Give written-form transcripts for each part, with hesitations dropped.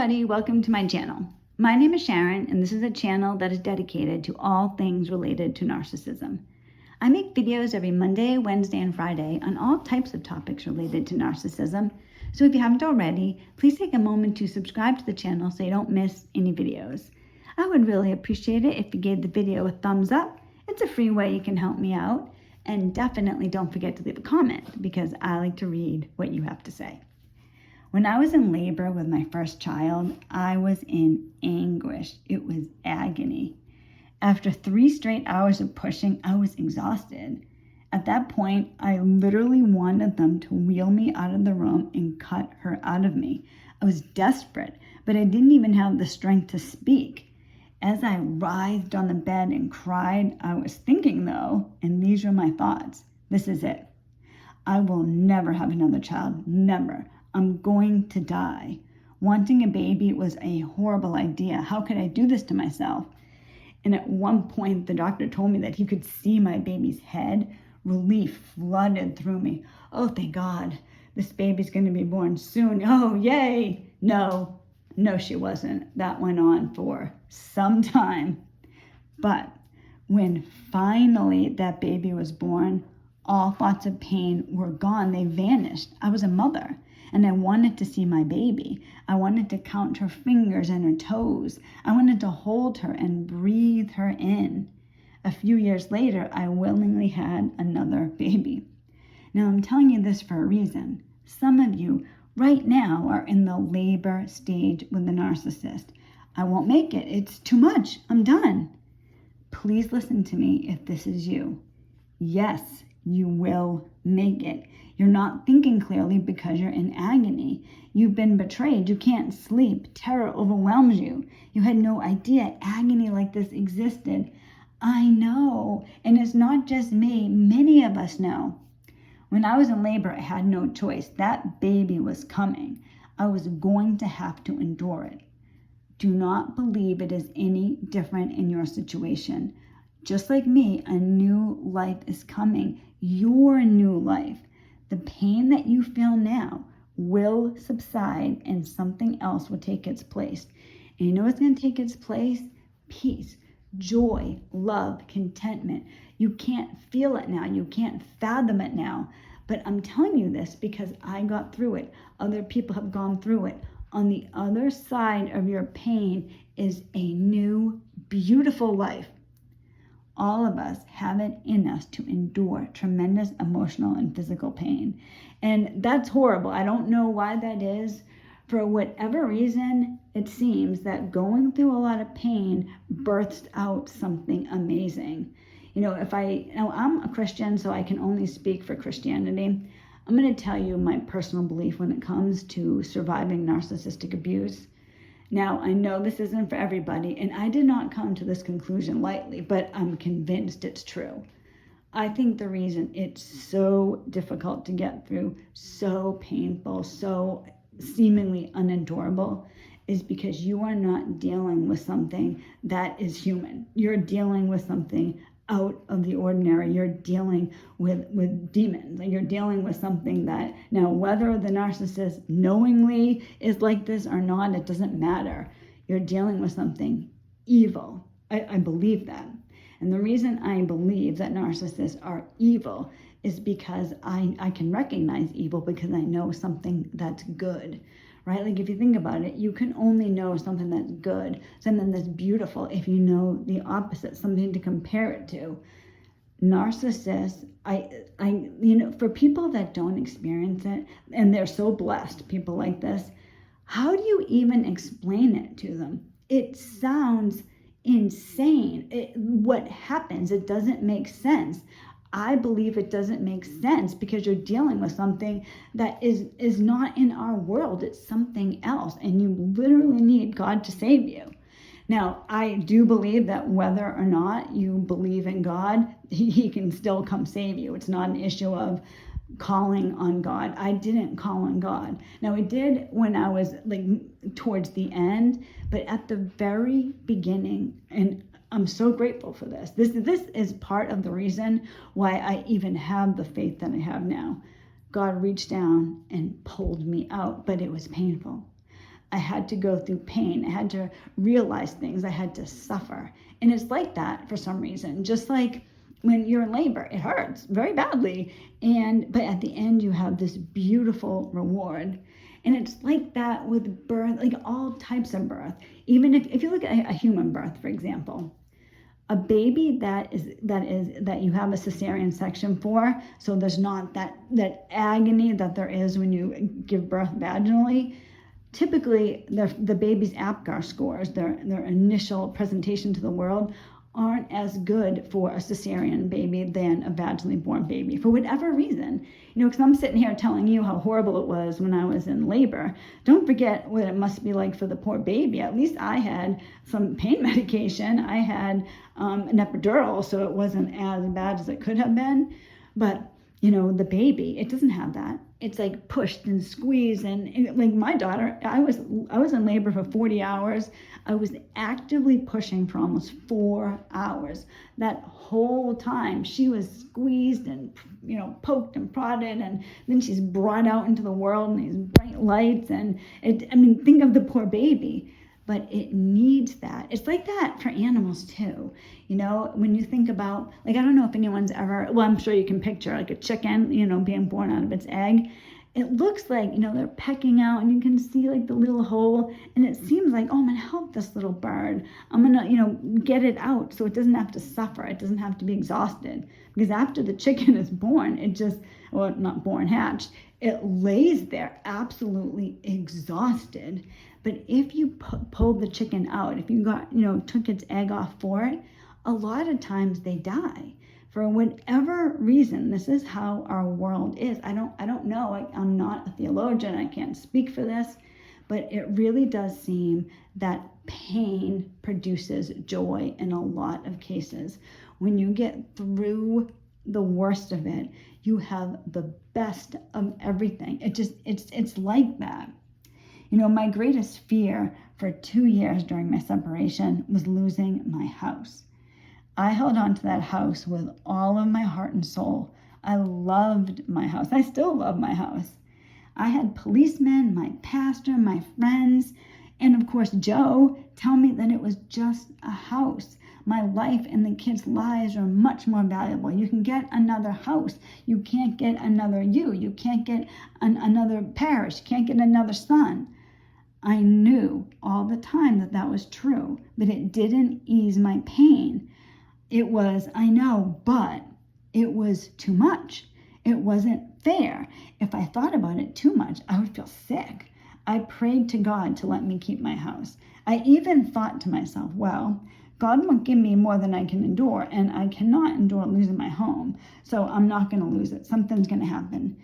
everybody, welcome to my channel. My name is Sharon, and this is a channel that is dedicated to all things related to narcissism. I make videos every Monday, Wednesday, and Friday on all types of topics related to narcissism. So if you haven't already, please take a moment to subscribe to the channel so you don't miss any videos. I would really appreciate it if you gave the video a thumbs up. It's a free way you can help me out. And definitely don't forget to leave a comment because I like to read what you have to say. When I was in labor with my first child, I was in anguish. It was agony. After 3 straight hours of pushing, I was exhausted. At that point, I literally wanted them to wheel me out of the room and cut her out of me. I was desperate, but I didn't even have the strength to speak. As I writhed on the bed and cried, I was thinking though, and these were my thoughts, this is it. I will never have another child, never. I'm going to die. Wanting a baby was a horrible idea. How could I do this to myself? And at one point, the doctor told me that he could see my baby's head. Relief flooded through me. Oh, thank God. This baby's going to be born soon. Oh, yay. No, she wasn't. That went on for some time. But when finally that baby was born, all thoughts of pain were gone. They vanished. I was a mother. And I wanted to see my baby. I wanted to count her fingers and her toes. I wanted to hold her and breathe her in. A few years later, I willingly had another baby. Now, I'm telling you this for a reason. Some of you right now are in the labor stage with the narcissist. I won't make it. It's too much. I'm done. Please listen to me if this is you. Yes, you will make it. You're not thinking clearly because you're in agony. You've been betrayed. You can't sleep. Terror overwhelms you. You had no idea agony like this existed. I know. And it's not just me. Many of us know. When I was in labor, I had no choice. That baby was coming. I was going to have to endure it. Do not believe it is any different in your situation. Just like me, a new life is coming. Your new life. The pain that you feel now will subside and something else will take its place. And you know what's going to take its place? Peace, joy, love, contentment. You can't feel it now. You can't fathom it now. But I'm telling you this because I got through it. Other people have gone through it. On the other side of your pain is a new, beautiful life. All of us have it in us to endure tremendous emotional and physical pain. And that's horrible. I don't know why that is. For whatever reason, it seems that going through a lot of pain births out something amazing. You know, I'm a Christian, so I can only speak for Christianity. I'm going to tell you my personal belief when it comes to surviving narcissistic abuse. Now, I know this isn't for everybody, and I did not come to this conclusion lightly, but I'm convinced it's true. I think the reason it's so difficult to get through, so painful, so seemingly unendurable, is because you are not dealing with something that is human. You're dealing with something out of the ordinary. You're dealing with demons. You're dealing with something that, now whether the narcissist knowingly is like this or not, it doesn't matter. You're dealing with something evil. I believe that. And the reason I believe that narcissists are evil is because I can recognize evil because I know something that's good. Right? Like if you think about it, you can only know something that's good, something that's beautiful, if you know the opposite, something to compare it to. Narcissists, for people that don't experience it, and they're so blessed, people like this, how do you even explain it to them? It sounds insane. What happens? It doesn't make sense. I believe it doesn't make sense because you're dealing with something that is not in our world. It's something else, and you literally need God to save you. Now, I do believe that whether or not you believe in God, he can still come save you. It's not an issue of calling on God. I didn't call on God. Now, I did when I was towards the end, but at the very beginning, and I'm so grateful for this. This is part of the reason why I even have the faith that I have now. God reached down and pulled me out, but it was painful. I had to go through pain. I had to realize things. I had to suffer. And it's like that for some reason. Just like when you're in labor, it hurts very badly. But at the end, you have this beautiful reward. And it's like that with birth, like all types of birth. Even if you look at a human birth, for example, a baby that you have a cesarean section for, so there's not that agony that there is when you give birth vaginally. Typically, the baby's APGAR scores, their initial presentation to the world, aren't as good for a cesarean baby than a vaginally born baby, for whatever reason. Because I'm sitting here telling you how horrible it was when I was in labor. Don't forget what it must be like for the poor baby. At least I had some pain medication. I had an epidural, so it wasn't as bad as it could have been. But the baby, it doesn't have that. It's like pushed and squeezed, and like my daughter, I was in labor for 40 hours. I was actively pushing for almost 4 hours. That whole time she was squeezed and poked and prodded, and then she's brought out into the world in these bright lights. And think of the poor baby. But it needs that. It's like that for animals too. When you think about, like, I don't know if anyone's ever, well, I'm sure you can picture like a chicken, being born out of its egg. It looks like, they're pecking out, and you can see like the little hole, and it seems like, oh, I'm gonna help this little bird. I'm gonna, get it out so it doesn't have to suffer. It doesn't have to be exhausted. Because after the chicken is born, not born, hatched, it lays there absolutely exhausted. But if you pulled the chicken out, if you took its egg off for it, a lot of times they die. For whatever reason, this is how our world is. I don't know. I'm not a theologian. I can't speak for this. But it really does seem that pain produces joy in a lot of cases. When you get through the worst of it, you have the best of everything. It's like that. My greatest fear for 2 years during my separation was losing my house. I held on to that house with all of my heart and soul. I loved my house. I still love my house. I had policemen, my pastor, my friends, and of course Joe tell me that it was just a house. My life and the kids' lives are much more valuable. You can get another house. You can't get another you. You can't get another parish. You can't get another son. I knew all the time that was true, but it didn't ease my pain. It was, I know, but it was too much. It wasn't fair. If I thought about it too much, I would feel sick. I prayed to God to let me keep my house. I even thought to myself, well, God won't give me more than I can endure, and I cannot endure losing my home, so I'm not going to lose it. Something's going to happen.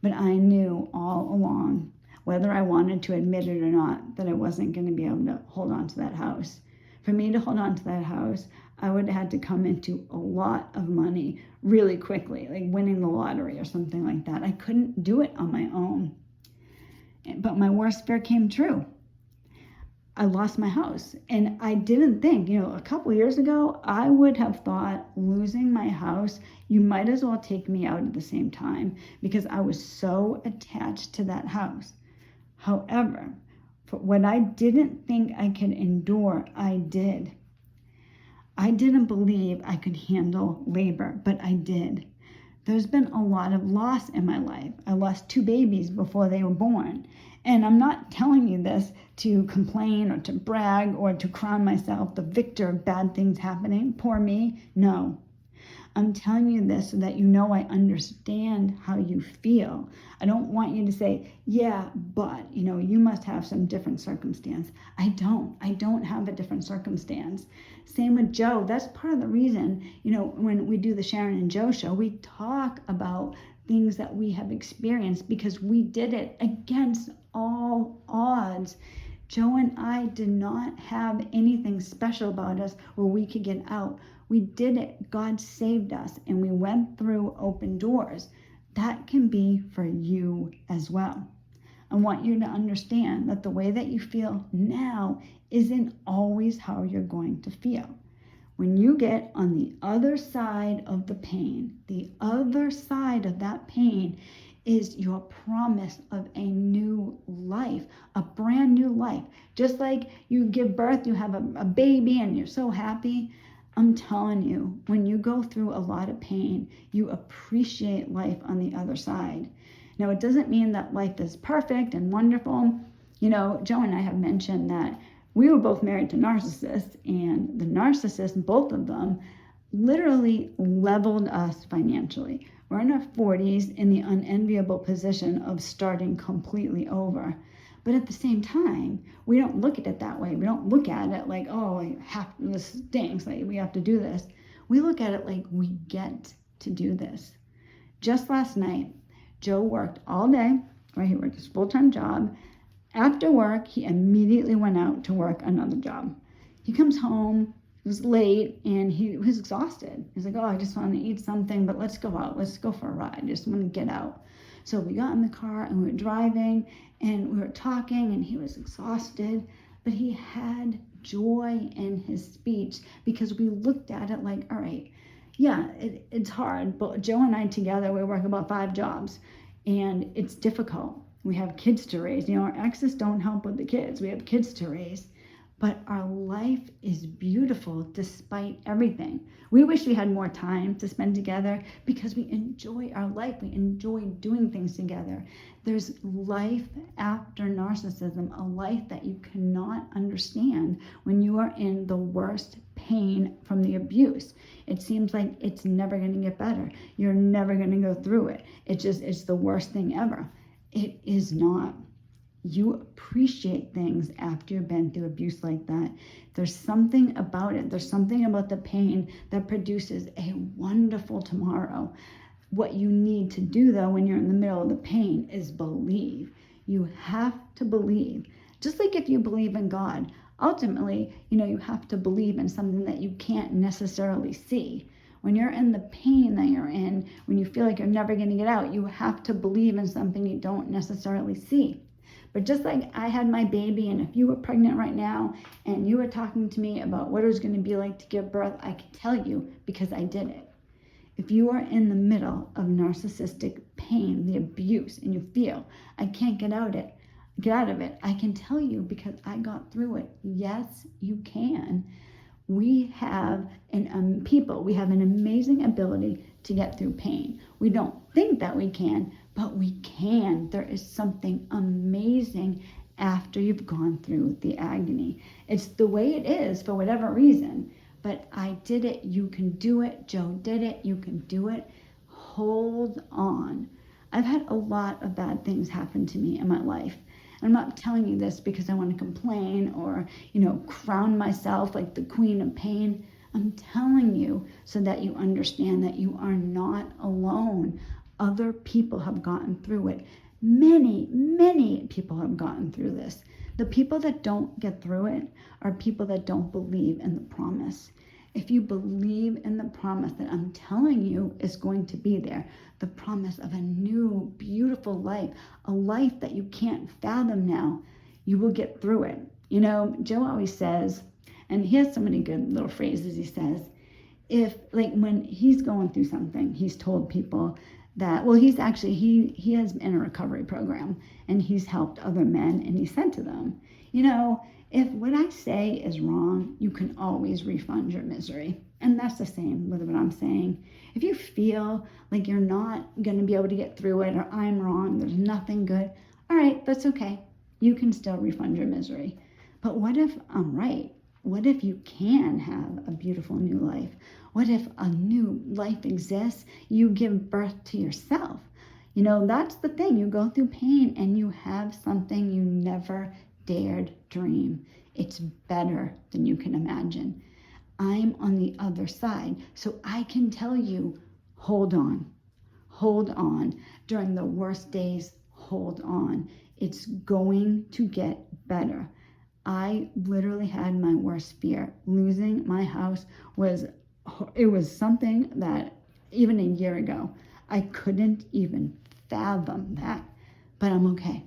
But I knew all along, whether I wanted to admit it or not, that I wasn't going to be able to hold on to that house. For me to hold on to that house, I would have had to come into a lot of money really quickly, like winning the lottery or something like that. I couldn't do it on my own. But my worst fear came true. I lost my house. And I didn't think, a couple years ago, I would have thought losing my house, you might as well take me out at the same time, because I was so attached to that house. However, for what I didn't think I could endure, I did. I didn't believe I could handle labor, but I did. There's been a lot of loss in my life. I lost 2 babies before they were born. And I'm not telling you this to complain or to brag or to crown myself the victor of bad things happening. Poor me. No. I'm telling you this so that I understand how you feel. I don't want you to say, yeah, but, you must have some different circumstance. I don't have a different circumstance. Same with Joe. That's part of the reason, when we do the Sharon and Joe show, we talk about things that we have experienced because we did it against all odds. Joe and I did not have anything special about us where we could get out. We did it. God saved us, and we went through open doors. That can be for you as well. I want you to understand that the way that you feel now isn't always how you're going to feel. When you get on the other side of the pain, the other side of that pain is your promise of a new life, a brand new life. Just like you give birth, you have a baby and you're so happy. I'm telling you, when you go through a lot of pain, you appreciate life on the other side. Now, it doesn't mean that life is perfect and wonderful. Joe and I have mentioned that we were both married to narcissists, and the narcissists, both of them, literally leveled us financially. We're in our 40s in the unenviable position of starting completely over. But at the same time, we don't look at it that way. We don't look at it like, oh, this stinks, like we have to do this. We look at it like we get to do this. Just last night, Joe worked all day, right? He worked his full-time job. After work, he immediately went out to work another job. He comes home, it was late, and he was exhausted. He's like, oh, I just want to eat something, but let's go out. Let's go for a ride. I just want to get out. So we got in the car and we were driving and we were talking, and he was exhausted, but he had joy in his speech because we looked at it like, all right, yeah, it's hard, but Joe and I together, we work about 5 jobs, and it's difficult. We have kids to raise. Our exes don't help with the kids. We have kids to raise. But our life is beautiful despite everything. We wish we had more time to spend together because we enjoy our life. We enjoy doing things together. There's life after narcissism, a life that you cannot understand when you are in the worst pain from the abuse. It seems like it's never going to get better. You're never going to go through it. It's the worst thing ever. It is not. You appreciate things after you've been through abuse like that. There's something about it. There's something about the pain that produces a wonderful tomorrow. What you need to do, though, when you're in the middle of the pain is believe. You have to believe. Just like if you believe in God, ultimately, you have to believe in something that you can't necessarily see. When you're in the pain that you're in, when you feel like you're never going to get out, you have to believe in something you don't necessarily see. But just like I had my baby, and if you were pregnant right now and you were talking to me about what it was going to be like to give birth, I can tell you because I did it. If you are in the middle of narcissistic pain, the abuse, and you feel, I can't get out of it, I can tell you because I got through it. Yes, you can. We have we have an amazing ability to get through pain. We don't think that we can, but we can. There is something amazing after you've gone through the agony. It's the way it is for whatever reason, but I did it. You can do it. Joe did it. You can do it. Hold on. I've had a lot of bad things happen to me in my life. I'm not telling you this because I want to complain or, crown myself like the queen of pain. I'm telling you so that you understand that you are not alone. Other people have gotten through it. Many, many people have gotten through this. The people that don't get through it are people that don't believe in the promise. If you believe in the promise that I'm telling you is going to be there, the promise of a new, beautiful life, a life that you can't fathom now, you will get through it. Joe always says, and he has so many good little phrases he says, when he's going through something, he's told people that, he has in a recovery program and he's helped other men, and he said to them, if what I say is wrong, you can always refund your misery. And that's the same with what I'm saying. If you feel like you're not going to be able to get through it, or I'm wrong, there's nothing good, all right, that's okay. You can still refund your misery. But what if I'm right? What if you can have a beautiful new life? What if a new life exists? You give birth to yourself. That's the thing. You go through pain and you have something you never dared dream. It's better than you can imagine. I'm on the other side, so I can tell you, hold on. Hold on. During the worst days, hold on. It's going to get better. I literally had my worst fear. Losing my house was something that even a year ago, I couldn't even fathom that. But I'm okay.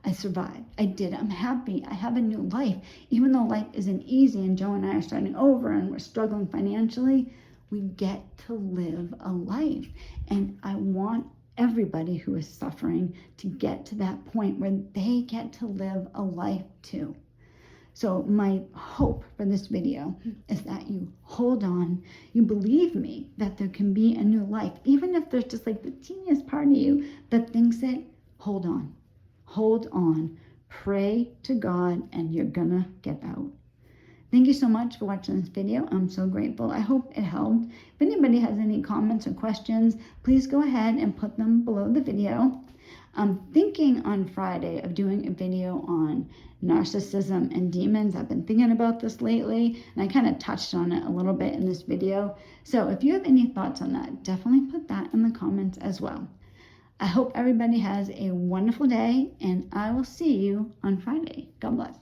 I survived. I did. I'm happy. I have a new life. Even though life isn't easy and Joe and I are starting over and we're struggling financially, we get to live a life. And I want everybody who is suffering to get to that point where they get to live a life too. So my hope for this video is that you hold on, you believe me that there can be a new life, even if there's just like the teeniest part of you that thinks it. Hold on, pray to God, and you're gonna get out. Thank you so much for watching this video. I'm so grateful. I hope it helped. If anybody has any comments or questions, please go ahead and put them below the video. I'm thinking on Friday of doing a video on narcissism and demons. I've been thinking about this lately, and I kind of touched on it a little bit in this video. So if you have any thoughts on that, definitely put that in the comments as well. I hope everybody has a wonderful day, and I will see you on Friday. God bless.